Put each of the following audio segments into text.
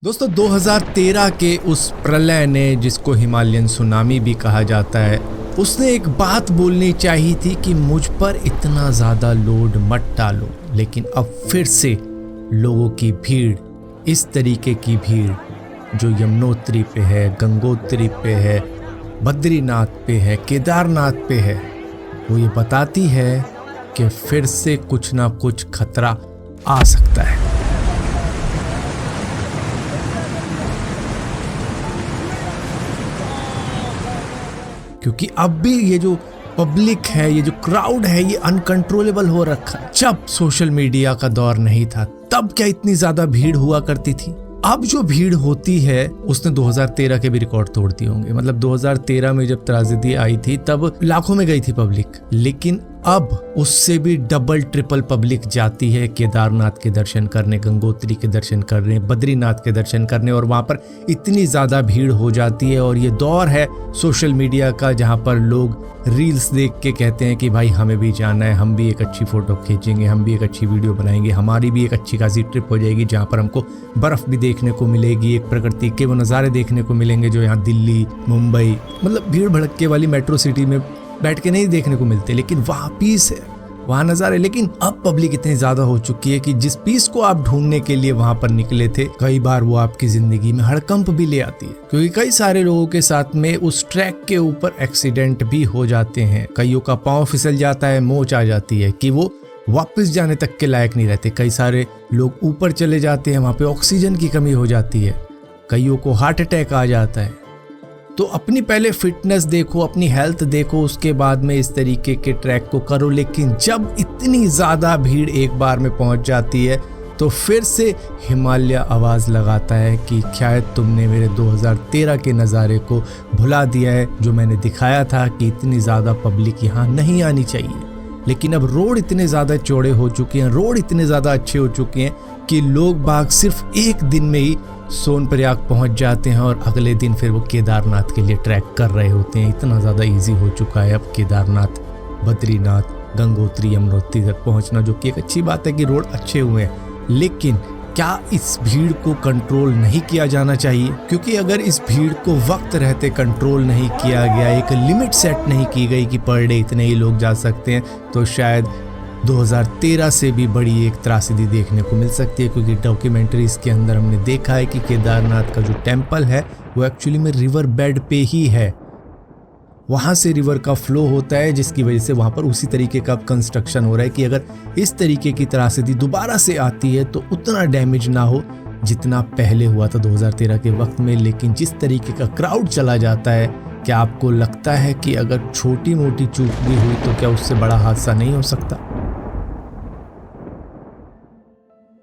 दोस्तों 2013 के उस प्रलय ने, जिसको हिमालयन सुनामी भी कहा जाता है, उसने एक बात बोलनी चाहिए थी कि मुझ पर इतना ज़्यादा लोड मत डालो। लेकिन अब फिर से लोगों की भीड़, इस तरीके की भीड़ जो यमुनोत्री पे है, गंगोत्री पे है, बद्रीनाथ पे है, केदारनाथ पे है, वो ये बताती है कि फिर से कुछ ना कुछ खतरा आ सकता है। क्योंकि अब भी ये जो पब्लिक है, ये जो क्राउड है, ये अनकंट्रोलेबल हो रखा है। जब सोशल मीडिया का दौर नहीं था तब क्या इतनी ज्यादा भीड़ हुआ करती थी? अब जो भीड़ होती है उसने 2013 के भी रिकॉर्ड तोड़ दिए होंगे। मतलब 2013 में जब त्राजेडी आई थी तब लाखों में गई थी पब्लिक, लेकिन अब उससे भी डबल ट्रिपल पब्लिक जाती है केदारनाथ के दर्शन करने, गंगोत्री के दर्शन करने, बद्रीनाथ के दर्शन करने, और वहां पर इतनी ज्यादा भीड़ हो जाती है। और ये दौर है सोशल मीडिया का जहां पर लोग रील्स देख के कहते हैं कि भाई हमें भी जाना है, हम भी एक अच्छी फोटो खींचेंगे, हम भी एक अच्छी वीडियो बनाएंगे, हमारी भी एक अच्छी खासी ट्रिप हो जाएगी जहां पर हमको बर्फ भी देखने को मिलेगी, एक प्रकृति के वो नज़ारे देखने को मिलेंगे जो यहाँ दिल्ली, मुंबई, मतलब भीड़ भड़के वाली मेट्रो सिटी में बैठ के नहीं देखने को मिलते। लेकिन वहाँ पीस है, वहाँ नज़ारे। लेकिन अब पब्लिक इतनी ज़्यादा हो चुकी है कि जिस पीस को आप ढूंढने के लिए वहाँ पर निकले थे, कई बार वो आपकी ज़िंदगी में हड़कंप भी ले आती है। क्योंकि कई सारे लोगों के साथ में उस ट्रैक के ऊपर एक्सीडेंट भी हो जाते हैं। कईयों का पाँव फिसल जाता है, मोच आ जाती है कि वो वापस जाने तक के लायक नहीं रहते। कई सारे लोग ऊपर चले जाते हैं, वहाँ पे ऑक्सीजन की कमी हो जाती है, कईयों को हार्ट अटैक आ जाता है। तो अपनी पहले फिटनेस देखो, अपनी हेल्थ देखो, उसके बाद में इस तरीके के ट्रैक को करो। लेकिन जब इतनी ज़्यादा भीड़ एक बार में पहुंच जाती है तो फिर से हिमालय आवाज़ लगाता है कि शायद तुमने मेरे 2013 के नज़ारे को भुला दिया है, जो मैंने दिखाया था कि इतनी ज़्यादा पब्लिक यहाँ नहीं आनी चाहिए। लेकिन अब रोड इतने ज़्यादा चौड़े हो चुके हैं, रोड इतने ज़्यादा अच्छे हो चुके हैं कि लोग बाग सिर्फ एक दिन में ही सोनप्रयाग पहुंच जाते हैं और अगले दिन फिर वो केदारनाथ के लिए ट्रैक कर रहे होते हैं। इतना ज़्यादा इजी हो चुका है अब केदारनाथ, बद्रीनाथ, गंगोत्री, यमुनोत्री तक पहुंचना, जो कि एक अच्छी बात है कि रोड अच्छे हुए हैं। लेकिन क्या इस भीड़ को कंट्रोल नहीं किया जाना चाहिए? क्योंकि अगर इस भीड़ को वक्त रहते कंट्रोल नहीं किया गया, एक लिमिट सेट नहीं की गई कि पर डे इतने ही लोग जा सकते हैं, तो शायद 2013 से भी बड़ी एक त्रासदी देखने को मिल सकती है। क्योंकि डॉक्यूमेंट्रीज के अंदर हमने देखा है कि केदारनाथ का जो टेम्पल है वो एक्चुअली में रिवर बेड पे ही है, वहाँ से रिवर का फ्लो होता है, जिसकी वजह से वहाँ पर उसी तरीके का कंस्ट्रक्शन हो रहा है कि अगर इस तरीके की त्रासदी दोबारा से आती है तो उतना डैमेज ना हो जितना पहले हुआ था 2013 के वक्त में। लेकिन जिस तरीके का क्राउड चला जाता है, क्या आपको लगता है कि अगर छोटी मोटी चूक भी हुई तो क्या उससे बड़ा हादसा नहीं हो सकता?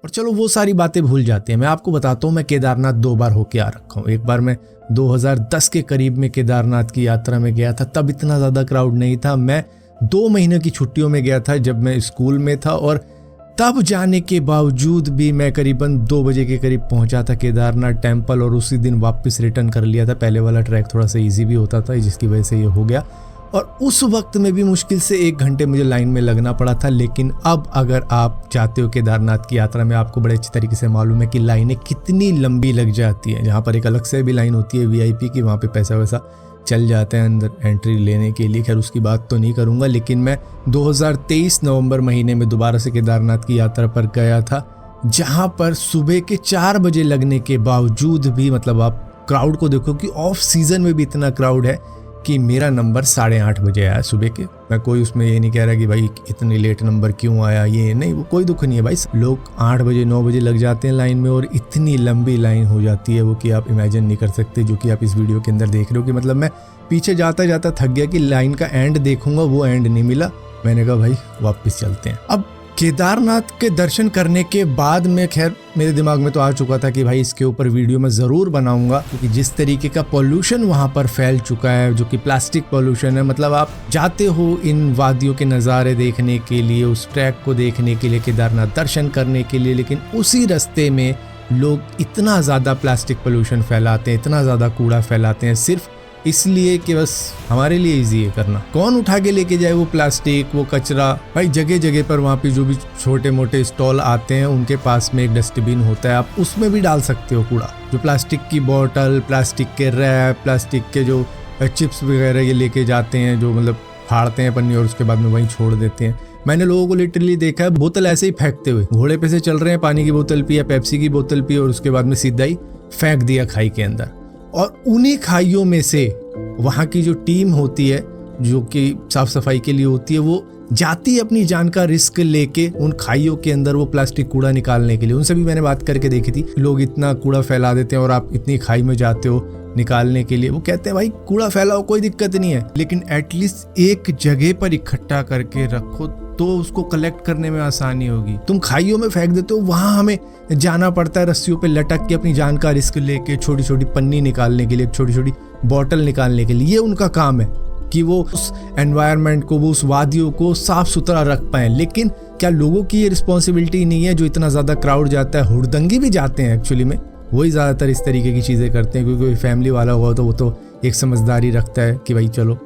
और चलो वो सारी बातें भूल जाते हैं। मैं आपको बताता हूँ, मैं केदारनाथ 2 बार होके आ रखा हूँ। एक बार मैं 2010 के करीब में केदारनाथ की यात्रा में गया था, तब इतना ज़्यादा क्राउड नहीं था। मैं 2 महीने की छुट्टियों में गया था जब मैं स्कूल में था, और तब जाने के बावजूद भी मैं करीबन 2 बजे के करीब पहुंचा था केदारनाथ टेम्पल, और उसी दिन वापस रिटर्न कर लिया था। पहले वाला ट्रैक थोड़ा सा ईजी भी होता था, जिसकी वजह से ये हो गया। और उस वक्त में भी मुश्किल से 1 घंटे मुझे लाइन में लगना पड़ा था। लेकिन अब अगर आप जाते हो केदारनाथ की यात्रा में, आपको बड़े अच्छी तरीके से मालूम है कि लाइनें कितनी लंबी लग जाती हैं। जहाँ पर एक अलग से भी लाइन होती है VIP की, वहाँ पे पैसा वैसा चल जाते हैं अंदर एंट्री लेने के लिए। खैर उसकी बात तो नहीं करूँगा। लेकिन मैं 2023 नवंबर महीने में दोबारा से केदारनाथ की यात्रा पर गया था, जहाँ पर सुबह के 4 बजे लगने के बावजूद भी, मतलब आप क्राउड को देखो कि ऑफ सीज़न में भी इतना क्राउड है कि मेरा नंबर 8:30 बजे आया सुबह के। मैं कोई उसमें ये नहीं कह रहा कि भाई इतनी लेट नंबर क्यों आया, ये नहीं, वो कोई दुख नहीं है भाई। लोग 8 बजे 9 बजे लग जाते हैं लाइन में, और इतनी लंबी लाइन हो जाती है वो कि आप इमेजिन नहीं कर सकते, जो कि आप इस वीडियो के अंदर देख रहे हो। कि मतलब मैं पीछे जाता जाता थक गया कि लाइन का एंड देखूंगा, वो एंड नहीं मिला। मैंने कहा भाई वापस चलते हैं। अब केदारनाथ के दर्शन करने के बाद में, खैर मेरे दिमाग में तो आ चुका था कि भाई इसके ऊपर वीडियो मैं ज़रूर बनाऊंगा, क्योंकि जिस तरीके का पोल्यूशन वहाँ पर फैल चुका है, जो कि प्लास्टिक पोल्यूशन है। मतलब आप जाते हो इन वादियों के नज़ारे देखने के लिए, उस ट्रैक को देखने के लिए, केदारनाथ दर्शन करने के लिए, लेकिन उसी रास्ते में लोग इतना ज़्यादा प्लास्टिक पोल्यूशन फैलाते हैं, इतना ज़्यादा कूड़ा फैलाते हैं, सिर्फ इसलिए कि बस हमारे लिए इजी है करना। कौन उठा के लेके जाए वो प्लास्टिक, वो कचरा। भाई जगह जगह पर वहाँ पे जो भी छोटे मोटे स्टॉल आते हैं उनके पास में एक डस्टबिन होता है, आप उसमें भी डाल सकते हो कूड़ा। जो प्लास्टिक की बोतल, प्लास्टिक के रैप, प्लास्टिक के जो चिप्स वगैरह ये लेके जाते हैं, जो मतलब फाड़ते हैं पन्नी और उसके बाद में वहीं छोड़ देते हैं। मैंने लोगों को लिटरली देखा है बोतल ऐसे ही फेंकते हुए, घोड़े पे से चल रहे हैं, पानी की बोतल पी या पेप्सी की बोतल पी और उसके बाद में सीधा ही फेंक दिया खाई के अंदर। और उन्हीं खाइयों में से वहाँ की जो टीम होती है जो कि साफ सफाई के लिए होती है, वो जाती है अपनी जान का रिस्क लेके उन खाइयों के अंदर वो प्लास्टिक कूड़ा निकालने के लिए। उनसे भी मैंने बात करके देखी थी, लोग इतना कूड़ा फैला देते हैं और आप इतनी खाई में जाते हो निकालने के लिए। वो कहते हैं भाई कूड़ा फैलाओ, कोई दिक्कत नहीं है, लेकिन एटलीस्ट एक जगह पर इकट्ठा करके रखो तो उसको कलेक्ट करने में आसानी होगी। तुम खाइयों में फेंक देते हो, वहां हमें जाना पड़ता है रस्सियों पे लटक के अपनी जान का रिस्क लेके छोटी छोटी पन्नी निकालने के लिए, छोटी छोटी बॉटल निकालने के लिए। ये उनका काम है कि वो उस एनवायरनमेंट को, वो उस वादियों को साफ सुथरा रख पाए। लेकिन क्या लोगों की ये रिस्पॉन्सिबिलिटी नहीं है? जो इतना ज्यादा क्राउड जाता है, हुड़दंगी भी जाते हैं एक्चुअली में, वही ज्यादातर इस तरीके की चीजें करते हैं। क्योंकि कोई फैमिली वाला हुआ तो वो तो एक समझदारी रखता है कि भाई चलो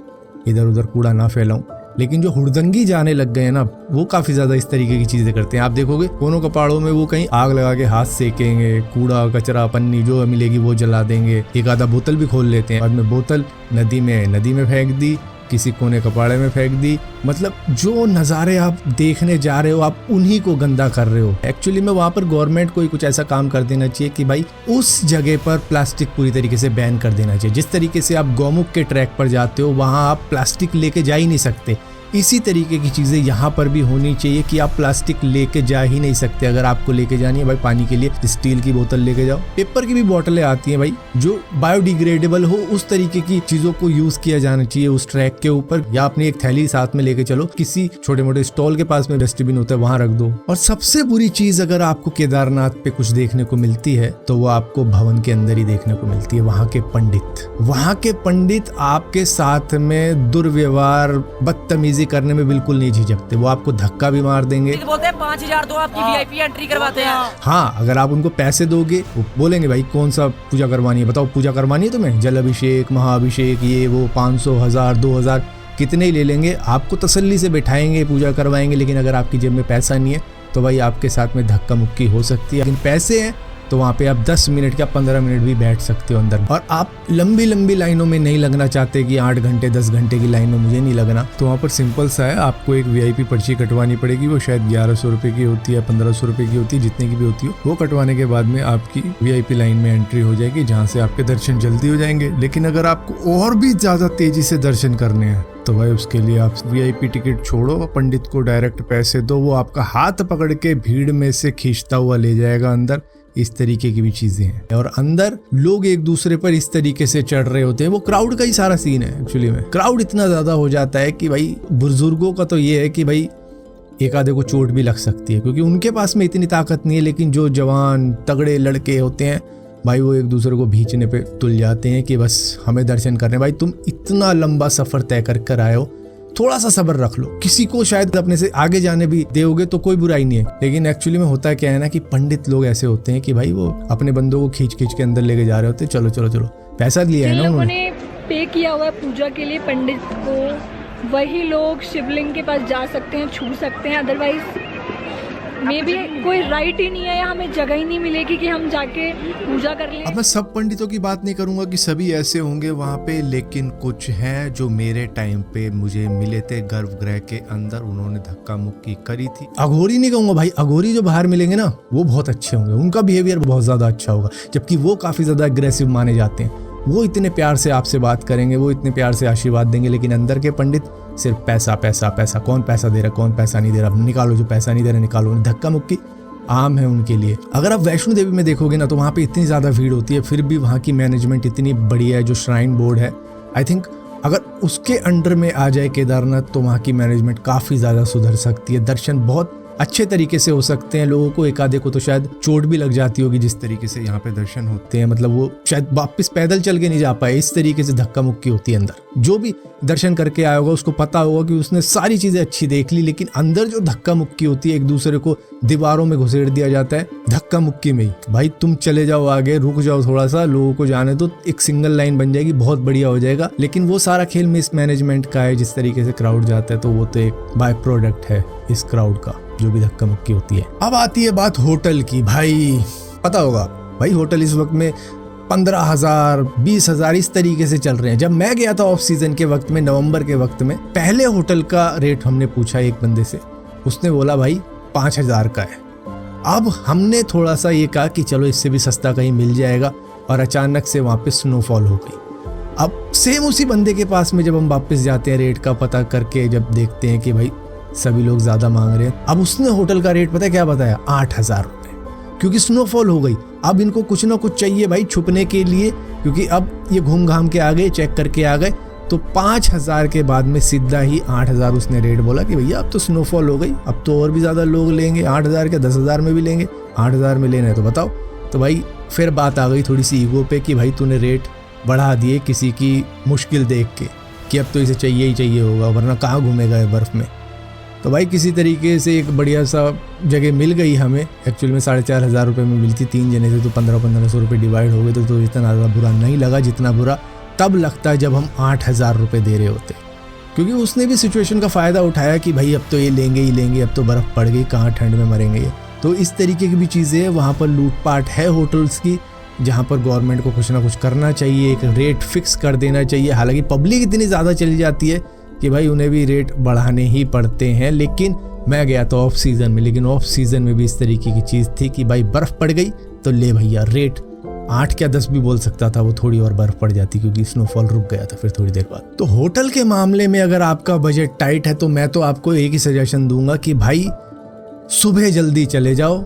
इधर उधर कूड़ा ना फैलाऊं। लेकिन जो हुड़दंगी जाने लग गए हैं ना, वो काफी ज्यादा इस तरीके की चीजें करते हैं। आप देखोगे कोनों कपाड़ों में वो कहीं आग लगा के हाथ सेकेंगे, कूड़ा कचरा पन्नी जो मिलेगी वो जला देंगे। एक आधा बोतल भी खोल लेते हैं, बाद में बोतल नदी में फेंक दी, किसी कोने कपाड़े में फेंक दी। मतलब जो नज़ारे आप देखने जा रहे हो, आप उन्हीं को गंदा कर रहे हो। एक्चुअली में वहाँ पर गवर्नमेंट को कुछ ऐसा काम कर देना चाहिए कि भाई उस जगह पर प्लास्टिक पूरी तरीके से बैन कर देना चाहिए। जिस तरीके से आप गौमुख के ट्रैक पर जाते हो, वहाँ आप प्लास्टिक लेके जा ही नहीं सकते। इसी तरीके की चीज़ें यहाँ पर भी होनी चाहिए कि आप प्लास्टिक लेके जा ही नहीं सकते। अगर आपको लेके जानी है भाई पानी के लिए, स्टील की बोतल लेके जाओ। पेपर की भी बोतलें आती हैं भाई जो बायोडिग्रेडेबल हो, उस तरीके की चीज़ों को यूज़ किया जाना चाहिए उस ट्रैक के ऊपर। या अपनी एक थैली साथ में लेके चलो, किसी छोटे मोटे स्टॉल के पास में डस्टबिन होता है वहाँ रख दो। और सबसे बुरी चीज़ अगर आपको केदारनाथ पे कुछ देखने को मिलती है तो वो आपको भवन के अंदर ही देखने को मिलती है। वहाँ के पंडित आपके साथ में दुर्व्यवहार, बदतमीजी करने में बिल्कुल नहीं झिझकते। वो आपको धक्का भी मार देंगे, बोलते हैं 5,000 दो, आपकी वीआईपी एंट्री करवाते हैं। हाँ, अगर आप उनको पैसे दोगे वो बोलेंगे भाई कौन सा पूजा करवानी है, बताओ पूजा करवानी है तुम्हें, जल अभिषेक, महाअभिषेक, ये वो 500, 1000, 2000 कितने ही ले लेंगे। आपको तसल्ली से बैठाएंगे, पूजा करवाएंगे। लेकिन अगर आपकी जेब में पैसा नहीं है तो भाई आपके साथ में धक्का मुक्की हो सकती है। लेकिन पैसे हैं तो वहाँ पे आप 10 मिनट या 15 मिनट भी बैठ सकते हो अंदर। और आप लंबी लंबी लाइनों में नहीं लगना चाहते कि 8 घंटे 10 घंटे की लाइन में मुझे नहीं लगना, तो वहाँ पर सिंपल सा है, आपको एक वीआईपी पर्ची कटवानी पड़ेगी। वो शायद 1100 रुपये की होती है, 1500 रुपये की होती है, जितने की भी होती हो। वो कटवाने के बाद में आपकी वीआईपी लाइन में एंट्री हो जाएगी, जहाँ से आपके दर्शन जल्दी हो जाएंगे। लेकिन अगर आपको और भी ज्यादा तेजी से दर्शन करने हैं तो भाई उसके लिए आप वीआईपी टिकट छोड़ो, पंडित को डायरेक्ट पैसे दो, वो आपका हाथ पकड़ के भीड़ में से खींचता हुआ ले जाएगा अंदर। इस तरीके की भी चीजें हैं। और अंदर लोग एक दूसरे पर इस तरीके से चढ़ रहे होते हैं। वो क्राउड का ही सारा सीन है एक्चुअली में। क्राउड इतना ज्यादा हो जाता है कि भाई बुजुर्गों का तो ये है कि भाई एक आधे को चोट भी लग सकती है, क्योंकि उनके पास में इतनी ताकत नहीं है। लेकिन जो जवान तगड़े लड़के होते हैं भाई, वो एक दूसरे को भींचने पे तुल जाते हैं कि बस हमें दर्शन करने। भाई तुम इतना लंबा सफर तय कर आए हो, थोड़ा सा सब्र रख लो। किसी को शायद अपने से आगे जाने भी दोगे तो कोई बुराई नहीं है। लेकिन एक्चुअली में होता है क्या है ना कि पंडित लोग ऐसे होते हैं कि भाई वो अपने बंदों को खींच के अंदर लेके जा रहे होते हैं। चलो चलो चलो, पैसा लिया है ना उन्होंने, पे किया हुआ है पूजा के लिए पंडित को, वही लोग शिवलिंग के पास जा सकते हैं, छू सकते हैं। अदरवाइज मे भी कोई राइट ही नहीं है, या हमें जगह ही नहीं मिलेगी कि हम जाके पूजा कर लें। अब मैं सब पंडितों की बात नहीं करूंगा कि सभी ऐसे होंगे वहाँ पे, लेकिन कुछ हैं जो मेरे टाइम पे मुझे मिले थे गर्भगृह के अंदर, उन्होंने धक्का मुक्की करी थी। अघोरी नहीं कहूंगा भाई, अघोरी जो बाहर मिलेंगे ना वो बहुत अच्छे होंगे, उनका बिहेवियर बहुत ज्यादा अच्छा होगा, जबकि वो काफी ज्यादा अग्रेसिव माने जाते हैं। वो इतने प्यार से आपसे बात करेंगे, वो इतने प्यार से आशीर्वाद देंगे। लेकिन अंदर के पंडित सिर्फ पैसा पैसा पैसा, कौन पैसा दे रहा कौन पैसा नहीं दे रहा, निकालो, जो पैसा नहीं दे रहा निकालो। धक्का मुक्की आम है उनके लिए। अगर आप वैष्णो देवी में देखोगे ना तो वहाँ पे इतनी ज़्यादा भीड़ होती है, फिर भी वहाँ की मैनेजमेंट इतनी बढ़िया है। जो श्राइन बोर्ड है, आई थिंक अगर उसके अंडर में आ जाए केदारनाथ तो वहाँ की मैनेजमेंट काफ़ी ज़्यादा सुधर सकती है। दर्शन बहुत अच्छे तरीके से हो सकते हैं। लोगों को एक आधे को तो शायद चोट भी लग जाती होगी जिस तरीके से यहाँ पे दर्शन होते हैं, मतलब वो शायद वापस पैदल चल के नहीं जा पाए, इस तरीके से धक्का मुक्की होती है अंदर। जो भी दर्शन करके आया होगा उसको पता होगा कि उसने सारी चीजें अच्छी देख ली, लेकिन अंदर जो धक्का मुक्की होती है, एक दूसरे को दीवारों में घुसेड़ दिया जाता है धक्का मुक्की में ही। भाई तुम चले जाओ आगे, रुक जाओ थोड़ा सा, लोगों को जाने दो, एक सिंगल लाइन बन जाएगी, बहुत बढ़िया हो जाएगा। लेकिन वो सारा खेल मिसमैनेजमेंट का है, जिस तरीके से क्राउड जाता है, तो वो तो एक बाय प्रोडक्ट है इस क्राउड का, जो भी धक्का मुक्की होती है। अब आती है बात होटल की। भाई पता होगा भाई होटल इस वक्त में 15,000 20,000 इस तरीके से चल रहे हैं। जब मैं गया था ऑफ सीजन के वक्त में, नवंबर के वक्त में, पहले होटल का रेट हमने पूछा एक बंदे से, उसने बोला भाई 5,000 का है। अब हमने थोड़ा सा ये कहा कि चलो इससे भी सस्ता कहीं मिल जाएगा, और अचानक से वहाँ पे स्नोफॉल हो गई। अब सेम उसी बंदे के पास में जब हम वापस जाते हैं रेट का पता करके, जब देखते हैं कि भाई सभी लोग ज्यादा मांग रहे हैं, अब उसने होटल का रेट पता है क्या बताया, 8,000 रुपए, क्योंकि स्नोफॉल हो गई। अब इनको कुछ ना कुछ चाहिए भाई छुपने के लिए, क्योंकि अब ये घूम घाम के आ गए, चेक करके आ गए, तो 5,000 के बाद में सीधा ही 8,000 उसने रेट बोला कि भैया अब तो स्नोफॉल हो गई, अब तो और भी ज्यादा लोग लेंगे, 8,000 के 10,000 में भी लेंगे, 8,000 में लेना है तो बताओ। तो भाई फिर बात आ गई थोड़ी सी ईगो पे कि भाई तूने रेट बढ़ा दिए किसी की मुश्किल देख के, कि अब तो इसे चाहिए ही चाहिए होगा, वरना कहाँ घूमेगा ये बर्फ में। तो भाई किसी तरीके से एक बढ़िया सा जगह मिल गई हमें, एक्चुअल में 4,500 रुपये में मिलती, 3 जने से तो 1500 रुपये डिवाइड हो गए, तो इतना ज़्यादा बुरा नहीं लगा, जितना बुरा तब लगता है जब हम 8,000 रुपये दे रहे होते। क्योंकि उसने भी सिचुएशन का फ़ायदा उठाया कि भाई अब तो ये लेंगे ही लेंगे, अब तो बर्फ़ पड़ गई, कहाँ ठंड में मरेंगे ये। तो इस तरीके की भी चीज़ें हैं। वहाँ पर लूटपाट है होटल्स की, जहाँ पर गवर्नमेंट को कुछ ना कुछ करना चाहिए, एक रेट फिक्स कर देना चाहिए। हालांकि पब्लिक इतनी ज़्यादा चली जाती है कि भाई उन्हें भी रेट बढ़ाने ही पड़ते हैं। लेकिन मैं गया था ऑफ सीज़न में, लेकिन ऑफ सीज़न में भी इस तरीके की चीज़ थी कि भाई बर्फ़ पड़ गई तो ले भैया, रेट 8 क्या 10 भी बोल सकता था, वो थोड़ी और बर्फ़ पड़ जाती क्योंकि स्नोफॉल रुक गया था फिर थोड़ी देर बाद। तो होटल के मामले में अगर आपका बजट टाइट है तो मैं तो आपको एक ही सजेशन दूंगा कि भाई सुबह जल्दी चले जाओ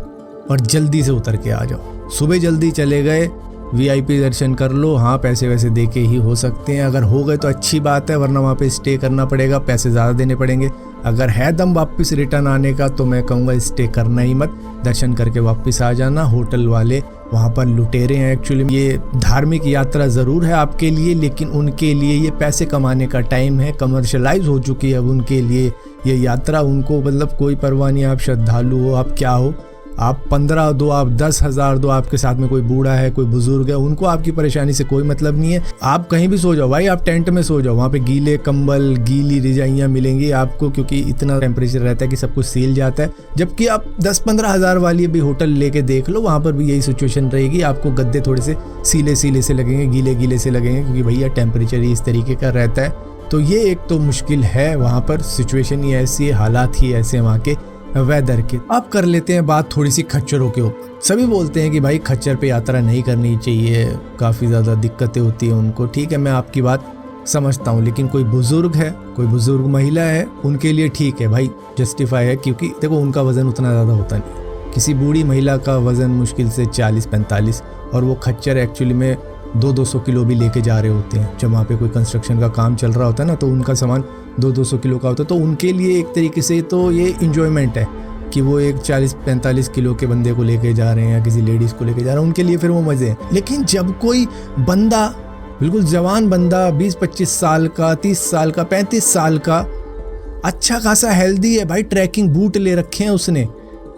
और जल्दी से उतर के आ जाओ। सुबह जल्दी चले गए, VIP दर्शन कर लो, हाँ पैसे वैसे दे के ही हो सकते हैं, अगर हो गए तो अच्छी बात है, वरना वहाँ पे स्टे करना पड़ेगा, पैसे ज़्यादा देने पड़ेंगे। अगर है दम वापस रिटर्न आने का तो मैं कहूँगा स्टे करना ही मत, दर्शन करके वापस आ जाना। होटल वाले वहाँ पर लुटेरे हैं एक्चुअली। ये धार्मिक यात्रा ज़रूर है आपके लिए, लेकिन उनके लिए ये पैसे कमाने का टाइम है, कमर्शलाइज हो चुकी है अब उनके लिए ये यात्रा। उनको मतलब कोई परवाह नहीं, आप श्रद्धालु हो, आप क्या हो, आप 15 दो, आप 10,000 दो, आपके साथ में कोई बूढ़ा है, कोई बुजुर्ग है, उनको आपकी परेशानी से कोई मतलब नहीं है। आप कहीं भी सो जाओ भाई, आप टेंट में सो जाओ, वहाँ पे गीले कंबल, गीली रजाइयाँ मिलेंगी आपको, क्योंकि इतना टेम्परेचर रहता है कि सब कुछ सील जाता है। जबकि आप 10-15 हज़ार वाली भी होटल लेके देख लो, वहाँ पर भी यही सिचुएशन रहेगी। आपको गद्दे थोड़े से सीले से लगेंगे, गीले गीले से लगेंगे, क्योंकि भैया टेम्परेचर ही इस तरीके का रहता है। तो ये एक तो मुश्किल है, वहाँ पर सिचुएशन ही ऐसी है, हालात ही ऐसे वहाँ के वेदर के। अब कर लेते हैं बात थोड़ी सी खच्चरों के ऊपर। सभी बोलते हैं कि भाई खच्चर पे यात्रा नहीं करनी चाहिए, काफ़ी ज़्यादा दिक्कतें होती हैं उनको। ठीक है, मैं आपकी बात समझता हूँ, लेकिन कोई बुज़ुर्ग है, कोई बुज़ुर्ग महिला है, उनके लिए ठीक है भाई, जस्टिफाई है, क्योंकि देखो उनका वज़न उतना ज़्यादा होता नहीं। किसी बूढ़ी महिला का वज़न मुश्किल से 40-45, और वो खच्चर एक्चुअली में 200-200 किलो भी लेके जा रहे होते हैं। जब वहाँ पे कोई कंस्ट्रक्शन का काम चल रहा होता है ना, तो उनका सामान 200-200 किलो का होता है। तो उनके लिए एक तरीके से तो ये इंजॉयमेंट है कि वो एक 40-45 किलो के बंदे को लेके जा रहे हैं, या किसी लेडीज़ को लेके जा रहे हैं, उनके लिए फिर वो मज़े हैं। लेकिन जब कोई बंदा, बिल्कुल जवान बंदा, 20-25 साल का, 30 साल का, 35 साल का, अच्छा खासा हेल्दी है भाई, ट्रैकिंग बूट ले रखे हैं उसने,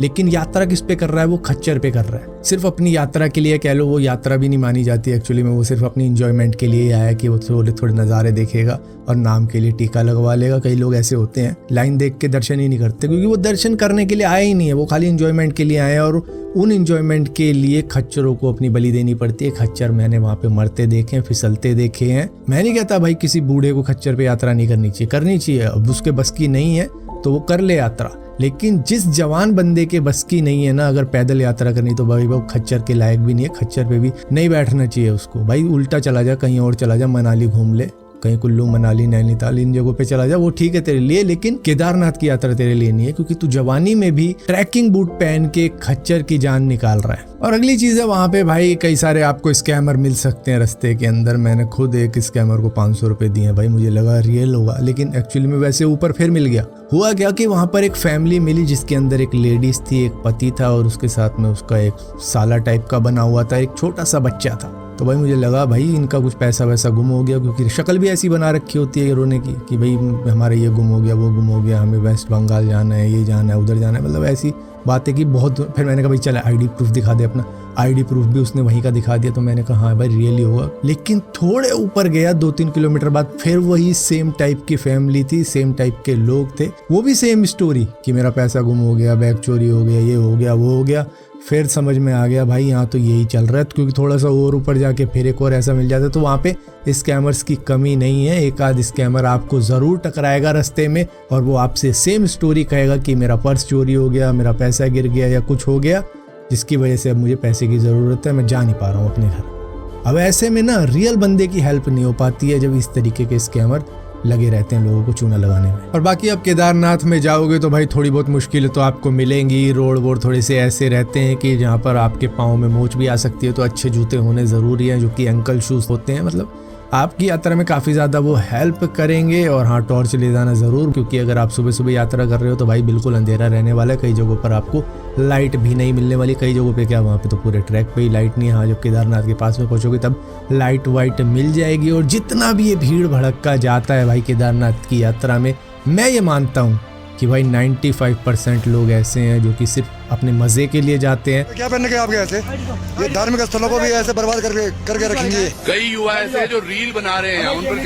लेकिन यात्रा किस पे कर रहा है, वो खच्चर पे कर रहा है। सिर्फ अपनी यात्रा के लिए कह लो, वो यात्रा भी नहीं मानी जाती एक्चुअली में, वो सिर्फ अपनी इंजॉयमेंट के लिए आया कि वो थोड़े नज़ारे देखेगा और नाम के लिए टीका लगवा लेगा। कई लोग ऐसे होते हैं लाइन देख के दर्शन ही नहीं करते, क्योंकि वो दर्शन करने के लिए आए ही नहीं है, वो खाली इंजॉयमेंट के लिए आए हैं। और उन इंजॉयमेंट के लिए खच्चरों को अपनी बलि देनी पड़ती है। खच्चर मैंने वहाँ पे मरते देखे हैं, फिसलते देखे हैं। मैं नहीं कहता भाई किसी बूढ़े को खच्चर पे यात्रा नहीं करनी चाहिए, करनी चाहिए। अब उसके बस की नहीं है तो वो कर ले यात्रा, लेकिन जिस जवान बंदे के बस की नहीं है ना अगर पैदल यात्रा करनी, तो भाई वो खच्चर के लायक भी नहीं है, खच्चर पे भी नहीं बैठना चाहिए उसको। भाई उल्टा चला जा, कहीं और चला जा, मनाली घूम ले, कहीं कुल्लू मनाली नैनीताल इन जगहों पे चला जा, वो ठीक है तेरे लिए, लेकिन केदारनाथ की यात्रा तेरे लिए नहीं है, क्योंकि तू जवानी में भी ट्रैकिंग बूट पहन के खच्चर की जान निकाल रहा है। और अगली चीज है वहां पे भाई कई सारे आपको स्कैमर मिल सकते हैं रास्ते के अंदर। मैंने खुद एक स्कैमर को 500 रुपए दिए भाई, मुझे लगा रियल होगा, लेकिन एक्चुअली में वैसे ऊपर फिर मिल गया। हुआ क्या कि वहां पर एक फैमिली मिली जिसके अंदर एक लेडीज थी, एक पति था और उसके साथ में उसका एक साला टाइप का बना हुआ था, एक छोटा सा बच्चा था। तो भाई मुझे लगा भाई इनका कुछ पैसा वैसा गुम हो गया, क्योंकि शक्ल भी ऐसी बना रखी होती है रोने की कि भाई हमारा ये गुम हो गया, वो गुम हो गया, हमें वेस्ट बंगाल जाना है, ये जाना है, उधर जाना है, मतलब ऐसी बातें की बहुत। फिर मैंने कहा भाई चल आईडी प्रूफ दिखा दे अपना। आईडी प्रूफ भी उसने वहीं का दिखा दिया, तो मैंने कहा हाँ भाई रियली होगा। लेकिन थोड़े ऊपर गया 2-3 किलोमीटर बाद फिर वही सेम टाइप की फैमिली थी, सेम टाइप के लोग थे, वो भी सेम स्टोरी कि मेरा पैसा गुम हो गया, बैग चोरी हो गया, ये हो गया, वो हो गया। फिर समझ में आ गया भाई यहाँ तो यही चल रहा है, क्योंकि थोड़ा सा और ऊपर जाके फिर एक और ऐसा मिल जाता है। तो वहाँ पे स्कैमर्स की कमी नहीं है, एक आध स्कैमर आपको ज़रूर टकराएगा रास्ते में और वो आपसे सेम स्टोरी कहेगा कि मेरा पर्स चोरी हो गया, मेरा पैसा गिर गया या कुछ हो गया, जिसकी वजह से अब मुझे पैसे की ज़रूरत है, मैं जा नहीं पा रहा हूँ अपने घर। अब ऐसे में ना रियल बंदे की हेल्प नहीं हो पाती है जब इस तरीके के स्कैमर लगे रहते हैं लोगों को चूना लगाने में। और बाकी अब केदारनाथ में जाओगे तो भाई थोड़ी बहुत मुश्किलें तो आपको मिलेंगी। रोड वोड थोड़े से ऐसे रहते हैं कि जहाँ पर आपके पाँव में मोच भी आ सकती है, तो अच्छे जूते होने ज़रूरी हैं, जो कि एंकल शूज़ होते हैं, मतलब आपकी यात्रा में काफ़ी ज़्यादा वो हेल्प करेंगे। और हाँ, टॉर्च ले जाना ज़रूर, क्योंकि अगर आप सुबह सुबह यात्रा कर रहे हो तो भाई बिल्कुल अंधेरा रहने वाला है। कई जगहों पर आपको लाइट भी नहीं मिलने वाली, कई जगहों पे क्या वहाँ पे तो पूरे ट्रैक पे ही लाइट नहीं है। हाँ, जब केदारनाथ के पास में पहुँचोगे तब लाइट वाइट मिल जाएगी। और जितना भी ये भीड़ भड़क्का जाता है भाई केदारनाथ की यात्रा में, मैं ये मानता हूँ कि भाई 95% लोग ऐसे हैं जो कि सिर्फ अपने मजे के लिए जाते हैं। क्या पहनने के आप ऐसे ये धार्मिक स्थलों को भी ऐसे बर्बाद करके रखेंगे। कई युवा ऐसे जो रील बना रहे हैं उन पर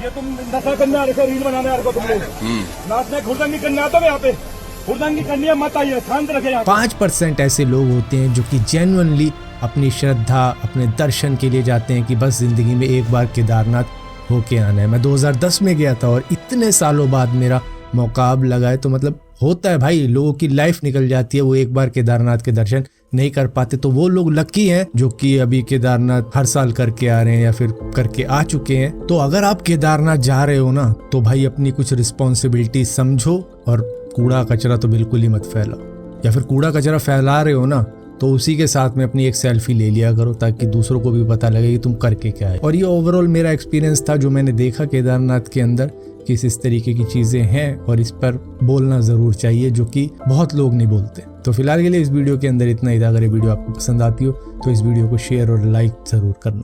ये तुम नशा करने आ रहे हो, रील बनाने आ रहे हो, तुम लोग नाचने खुर्दंगी करने आते हो यहाँ पे, खुर्दंगी करनी है मत आइए, शांत रखे यहाँ। 5% ऐसे लोग होते हैं जो कि जेन्युइनली अपनी श्रद्धा, अपने दर्शन के लिए जाते हैं कि बस जिंदगी में एक बार केदारनाथ होके आना है। मैं 2010 में गया था और इतने सालों बाद मेरा मौका अब लगा है, तो मतलब होता है भाई, लोगों की लाइफ निकल जाती है, वो एक बार केदारनाथ के दर्शन नहीं कर पाते। तो वो लोग लकी हैं जो कि अभी केदारनाथ हर साल करके आ रहे हैं या फिर करके आ चुके हैं। तो अगर आप केदारनाथ जा रहे हो ना, तो भाई अपनी कुछ रिस्पॉन्सिबिलिटी समझो और कूड़ा कचरा तो बिल्कुल ही मत फैलाओ, या फिर कूड़ा कचरा फैला रहे हो ना तो उसी के साथ में अपनी एक सेल्फी ले लिया करो, ताकि दूसरों को भी पता लगे कि तुम करके क्या है। और ये ओवरऑल मेरा एक्सपीरियंस था जो मैंने देखा केदारनाथ के अंदर, कि इस तरीके की चीज़ें हैं और इस पर बोलना ज़रूर चाहिए, जो कि बहुत लोग नहीं बोलते। तो फिलहाल के लिए इस वीडियो के अंदर इतना ही था। अगर ये वीडियो आपको पसंद आती हो तो इस वीडियो को शेयर और लाइक ज़रूर करना।